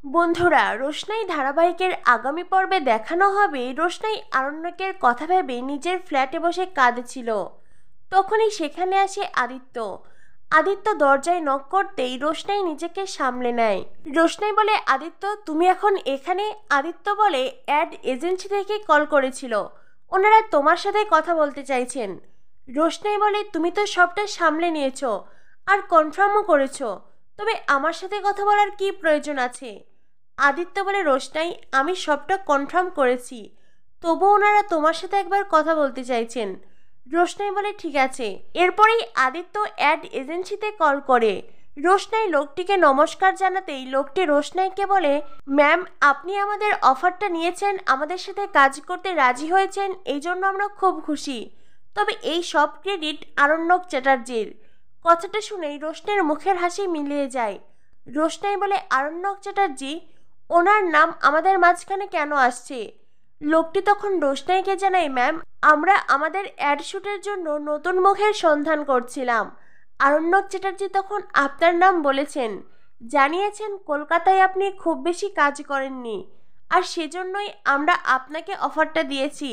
বন্ধুরা, রোশনাই ধারাবাহিকের আগামী পর্বে দেখানো হবে রোশনাই আরণ্যকের কথা ভেবে নিজের ফ্ল্যাটে বসে কাঁদছিল। তখনই সেখানে আসে আদিত্য। আদিত্য দরজায় নক করতেই রোশনাই নিজেকে সামলে নেয়। রোশনাই বলে, আদিত্য তুমি এখন এখানে? আদিত্য বলে, অ্যাড এজেন্সি থেকে কল করেছিল, ওনারা তোমার সাথে কথা বলতে চাইছেন। রোশনাই বলে, তুমি তো সবটা সামলে নিয়েছো আর কনফার্মও করেছো, তবে আমার সাথে কথা বলার কি প্রয়োজন আছে? আদিত্য বলে, রোশনাই আমি সবটা কনফার্ম করেছি, তবু ওনারা তোমার সাথে একবার কথা বলতে চাইছেন। রোশনাই বলে, ঠিক আছে। এরপরেই আদিত্য অ্যাড এজেন্সিতে কল করে। রোশনাই লোকটিকে নমস্কার জানাতেই লোকটি রোশনাইকে বলে, ম্যাম আপনি আমাদের অফারটা নিয়েছেন, আমাদের সাথে কাজ করতে রাজি হয়েছেন, এই জন্য আমরা খুব খুশি, তবে এই সব ক্রেডিট আরণ্যক চ্যাটার্জির। কথাটা শুনেই রোশনাইয়ের মুখের হাসি মিলিয়ে যায়। রোশনাই বলে, আরণ্যক চ্যাটার্জি, ওনার নাম আমাদের মাঝখানে কেন আসছে? লোকটি তখন রোশনাইকে জানায়, ম্যাম আমরা আমাদের অ্যাড শ্যুটের জন্য নতুন মুখের সন্ধান করছিলাম। আরণ্যক চ্যাটার্জি তখন আপনার নাম বলেছেন, জানিয়েছেন কলকাতায় আপনি খুব বেশি কাজ করেননি, আর সেজন্যই আমরা আপনাকে অফারটা দিয়েছি।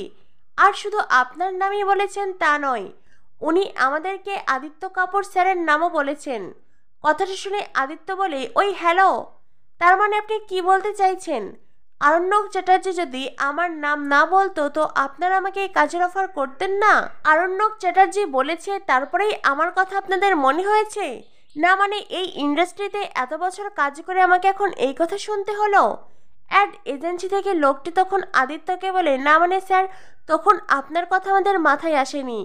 আর শুধু আপনার নামই বলেছেন তা নয়, উনি আমাদেরকে আদিত্য কাপুর স্যারের নামও বলেছেন। কথাটা শুনে আদিত্য বলে, ওই হ্যালো, তার মানে আপনি কি বলতে চাইছেন? আরণ্যক চ্যাটার্জি যদি আমার নাম না বলতো তো আপনারা আমাকে এই কাজের অফার করতেন না? আরণ্যক চ্যাটার্জি বলেছে তারপরেই আমার কথা আপনাদের মনে হয়েছে? না মানে এই ইন্ডাস্ট্রিতে এত বছর কাজ করে আমাকে এখন এই কথা শুনতে হলো? অ্যাড এজেন্সি থেকে লোকটি তখন আদিত্যকে বলে, না মানে স্যার, তখন আপনার কথা আমাদের মাথায় আসেনি।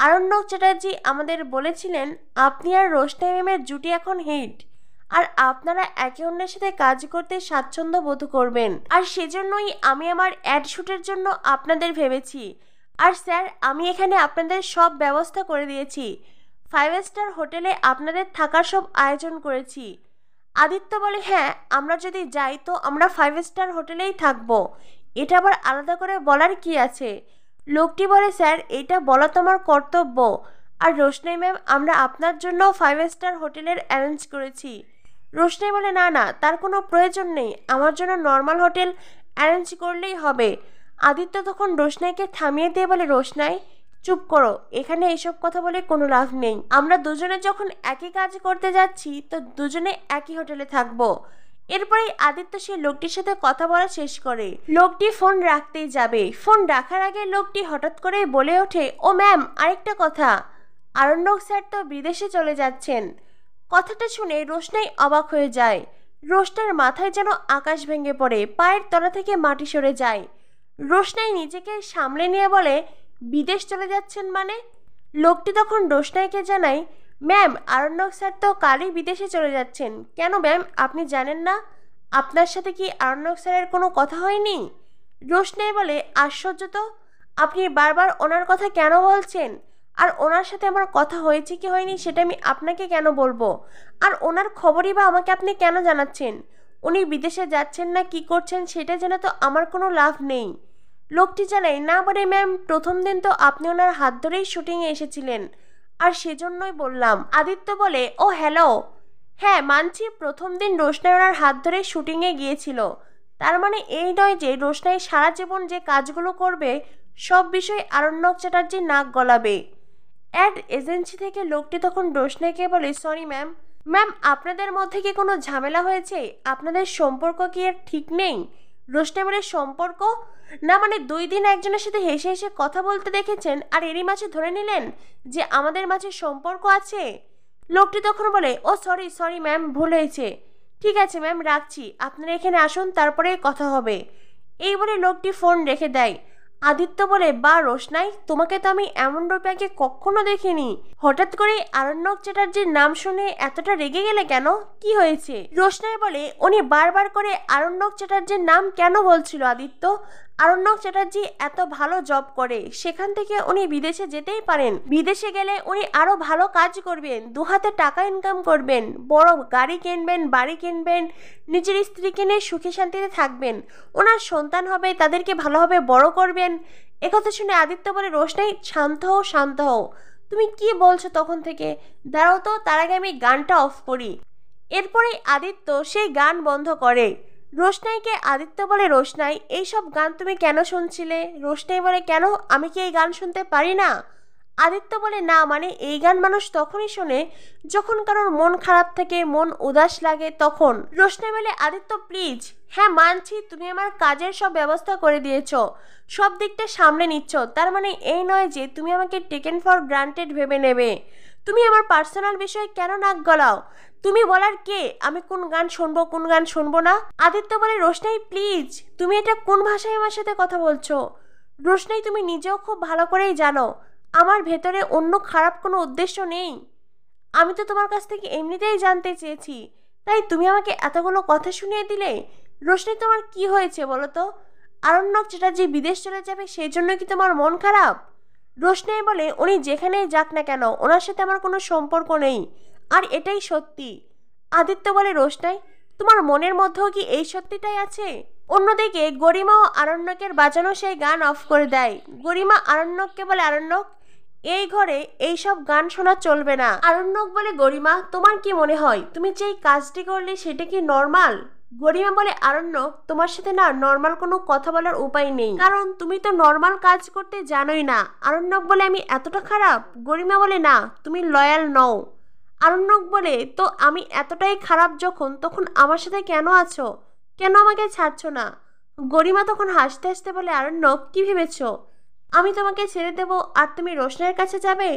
আরণ্যক চ্যাটার্জি আমাদের বলেছিলেন আপনি আর রোশনাই ম্যামের জুটি এখন হিট, আর আপনারা একে অন্যের সাথে কাজ করতে স্বাচ্ছন্দ্য বোধ করবেন, আর সেজন্যই আমি আমার অ্যাড শ্যুটের জন্য আপনাদের ভেবেছি। আর স্যার আমি এখানে আপনাদের সব ব্যবস্থা করে দিয়েছি, 5 স্টার হোটেলে আপনাদের থাকার সব আয়োজন করেছি। আদিত্য বলে, হ্যাঁ আমরা যদি যাই তো আমরা 5 স্টার হোটেলেই থাকবো, এটা আবার আলাদা করে বলার কি আছে? লোকটি বলে, স্যার এটা বলা তো আমার কর্তব্য। আর রোশনাই ম্যাম আমরা আপনার জন্য 5 স্টার হোটেলের অ্যারেঞ্জ করেছি। রোশনাই বলে, না না তার কোনো প্রয়োজন নেই, আমার জন্য নর্মাল হোটেল অ্যারেঞ্জ করলেই হবে। আদিত্য তখন রোশনাইকে থামিয়ে দিয়ে বলে, রোশনাই চুপ করো, এখানে এইসব কথা বলে কোনো লাভ নেই। আমরা দুজনে যখন একই কাজ করতে যাচ্ছি তো দুজনে একই হোটেলে থাকবো। এরপরেই আদিত্য সেই লোকটির সাথে কথা বলা শেষ করে। লোকটি ফোন রাখতেই যাবে, ফোন রাখার আগে লোকটি হঠাৎ করে বলে ওঠে, ও ম্যাম আরেকটা কথা, আরণ্যক স্যার তো বিদেশে চলে যাচ্ছেন। কথাটা শুনে রোশনাই অবাক হয়ে যায়। রোশনাইয়ের মাথায় যেন আকাশ ভেঙে পড়ে, পায়ের তলা থেকে মাটি সরে যায়। রোশনাই নিজেকে সামলে নিয়ে বলে, বিদেশ চলে যাচ্ছেন মানে? লোকটি তখন রোশনাইকে জানায়, ম্যাম আরণ্যক স্যার তো কালই বিদেশে চলে যাচ্ছেন। কেন ম্যাম আপনি জানেন না? আপনার সাথে কি আরণ্যক স্যারের কোনো কথা হয়নি? রোশনাই বলে, আশ্চর্য তো, আপনি বারবার ওনার কথা কেন বলছেন? আর ওনার সাথে আমার কথা হয়েছে কি হয়নি সেটা আমি আপনাকে কেন বলবো? আর ওনার খবরই বা আমাকে আপনি কেন জানাচ্ছেন? উনি বিদেশে যাচ্ছেন না কি করছেন সেটা জেনে তো আমার কোনো লাভ নেই। লোকটি জানায়, না বলে ম্যাম প্রথম দিন তো আপনি ওনার হাত ধরেই শুটিংয়ে এসেছিলেন, আর সেজন্যই বললাম। আদিত্য বলে, ও হ্যালো, হ্যাঁ মানছি প্রথম দিন রোশনাই ওনার হাত ধরে শুটিংয়ে গিয়েছিল, তার মানে এই নয় যে রোশনাই সারা জীবন যে কাজগুলো করবে সব বিষয়ে আরণ্যক চ্যাটার্জি নাক গলাবে। অ্যাড এজেন্সি থেকে লোকটি তখন রোশনাইকে বলে, সরি ম্যাম, ম্যাম আপনাদের মধ্যে কি কোনো ঝামেলা হয়েছে? আপনাদের সম্পর্ক কি আর ঠিক নেই? রোশনাই বলে, সম্পর্ক? না মানে 2 দিন একজনের সাথে হেসে হেসে কথা বলতে দেখেছেন আর এরই মাঝে ধরে নিলেন যে আমাদের মাঝে সম্পর্ক আছে? লোকটি তখন বলে, ও সরি সরি ম্যাম, ভুল হয়েছে। ঠিক আছে ম্যাম রাখছি, আপনারা এখানে আসুন তারপরে কথা হবে। এই বলে লোকটি ফোন রেখে দেয়। আদিত্য বলে, বা রোশনাই তোমাকে তো আমি এমন রূপে আগে কখনো দেখিনি, হঠাৎ করে আরণ্যক চ্যাটার্জির নাম শুনে এতটা রেগে গেলে কেন? কি হয়েছে? রোশনাই বলে, উনি বারবার করে আরণ্যক চ্যাটার্জির নাম কেন বলছিল আদিত্য? আরণ্যক চ্যাটার্জি এত ভালো জব করে, সেখান থেকে উনি বিদেশে যেতেই পারেন। বিদেশে গেলে উনি আরো ভালো কাজ করবেন, 2 হাতে টাকা ইনকাম করবেন, বড় গাড়ি কিনবেন, বাড়ি কিনবেন, নিজের স্ত্রীকে নিয়ে সুখে শান্তিতে থাকবেন, ওনার সন্তান হবে, তাদেরকে ভালোভাবে বড় করবেন। একথা শুনে আদিত্য বলে, রোশনাই শান্ত হও শান্ত হও, তুমি কি বলছো তখন থেকে? দাঁড়াও তো, তার আগে আমি গানটা অফ করি। এরপরে আদিত্য সেই গান বন্ধ করে। রোশনাইকে আদিত্য বলে, রোশনাই এইসব গান তুমি কেন শুনছিলে? রোশনাই বলে, কেন, আমি কি এই গান শুনতে পারি না? আদিত্য বলে, না মানে এই গান মানুষ তখনই শোনে যখন কারোর মন খারাপ থাকে, মন উদাস লাগে তখন। রোশনাই বলে, আদিত্য প্লিজ, হ্যাঁ মানছি তুমি আমার কাজের সব ব্যবস্থা করে দিয়েছো, সব দিকটা সামলে নিচ্ছ, তার মানে এই নয় যে তুমি আমাকে টেকেন ফর গ্রান্টেড ভেবে নেবে। তুমি আমার পার্সোনাল বিষয়ে কেন নাক গলাও? তুমি বলার কে আমি কোন গান শুনবো কোন গান শুনবো না? আদিত্য বলে, রোশনাই প্লিজ, তুমি এটা কোন ভাষায় আমার সাথে কথা বলছো? রোশনাই তুমি নিজেও খুব ভালো করেই জানো আমার ভেতরে অন্য খারাপ কোনো উদ্দেশ্য নেই। আমি তো তোমার কাছ থেকে এমনিতেই জানতে চেয়েছি, তাই তুমি আমাকে এতগুলো কথা শুনিয়ে দিলে। রোশনাই তোমার কি হয়েছে বলো তো? আরণ্যক চ্যাটার্জি বিদেশ চলে যাবে সেই জন্য কি তোমার মন খারাপ? রোশনাই বলে, উনি যেখানেই যাক না কেন ওনার সাথে আমার কোনো সম্পর্ক নেই, আর এটাই সত্যি। আদিত্য বলে, রোশনাই তোমার মনের মধ্যেও কি এই সত্যিটাই আছে? অন্যদিকে গরিমা ও আরণ্যকের বাজানো সেই গান অফ করে দেয়। গরিমা আরণ্যককে বলে, আরণ্যক এই ঘরে এইসব গান শোনা চলবে না। আরণ্যক বলে, গরিমা তোমার কি মনে হয় তুমি যে এই কাজটি করলে সেটা কি নর্মাল? গরিমা বলে, আরণ্যক তোমার সাথে না নর্মাল কোনো কথা বলার উপায় নেই, কারণ তুমি তো নর্মাল কাজ করতে জানোই না। আরণ্যক বলে, আমি এতটা খারাপ? গরিমা বলে, না তুমি লয়াল নও। আরণ্যক বলে, তো আমি এতটাই খারাপ যখন তখন আমার সাথে কেন আছো, কেন আমাকে ছাড়ছো না? গরিমা তখন হাসতে হাসতে বলে, আরণ্যক কি ভেবেছ আমি তোমাকে ছেড়ে দেব আর তুমি রোশনাইয়ের কাছে যাবে?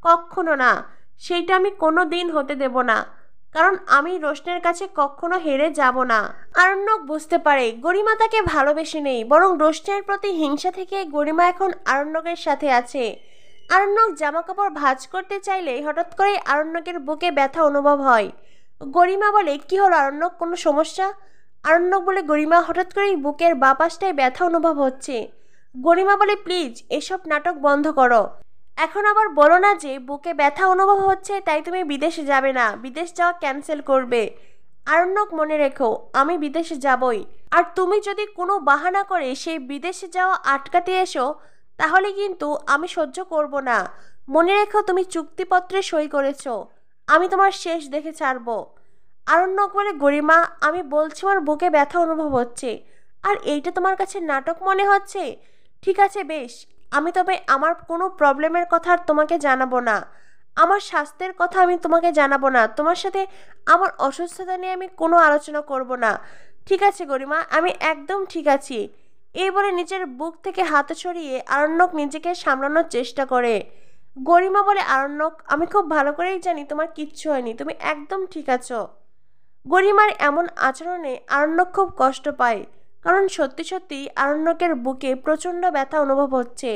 কখনো না, সেইটা আমি কোনো দিন হতে দেব না, কারণ আমি রোশনাইয়ের কাছে কখনো হেরে যাব না। আরণ্যক বুঝতে পারে গরিমা তাকে ভালোবেসে নেই, বরং রোশনাইয়ের প্রতি হিংসা থেকে গরিমা এখন আরণ্যকের সাথে আছে। আরণ্যক জামা কাপড় ভাঁজ করতে চাইলে হঠাৎ করে আরণ্যকের বুকে ব্যথা অনুভব হয়। গরিমা বলে, কি হলো আরণ্যক, কোনো সমস্যা? আরণ্যক বলে, গরিমা হঠাৎ করেই বুকের বাঁ পাশটায় ব্যথা অনুভব হচ্ছে। গরিমা বলে, প্লিজ এসব নাটক বন্ধ করো, এখন আবার বলো না যে বুকে ব্যথা অনুভব হচ্ছে তাই তুমি বিদেশে যাবে না, বিদেশ যাওয়া ক্যান্সেল করবে। আরণ্যক মনে রেখো আমি বিদেশে যাবই, আর তুমি যদি কোনো বাহানা করে সেই বিদেশে যাওয়া আটকাতে এসো তাহলে কিন্তু আমি সহ্য করব না। মনে রেখো তুমি চুক্তিপত্রে সই করেছো, আমি তোমার শেষ দেখে ছাড়বো। আরণ্যক বলে, গরিমা আমি বলছি আমার বুকে ব্যথা অনুভব হচ্ছে, আর এইটা তোমার কাছে নাটক মনে হচ্ছে? ঠিক আছে বেশ, আমি তবে আমার কোনো প্রবলেমের কথা আর তোমাকে জানাবো না, আমার স্বাস্থ্যের কথা আমি তোমাকে জানাবো না, তোমার সাথে আমার অসুস্থতা নিয়ে আমি কোনো আলোচনা করব না। ঠিক আছে গরিমা, আমি একদম ঠিক আছি। এই বলে নিজের বুক থেকে হাত ছড়িয়ে আরণ্যক নিজেকে সামলানোর চেষ্টা করে। গরিমা বলে, আরণ্যক আমি খুব ভালো করেই জানি তোমার কিচ্ছু হয়নি, তুমি একদম ঠিক আছো। গরিমার এমন আচরণে আরণ্যক খুব কষ্ট পায়, কারণ সত্যি সত্যি আরণ্যকের বুকে প্রচণ্ড ব্যথা অনুভব হচ্ছে।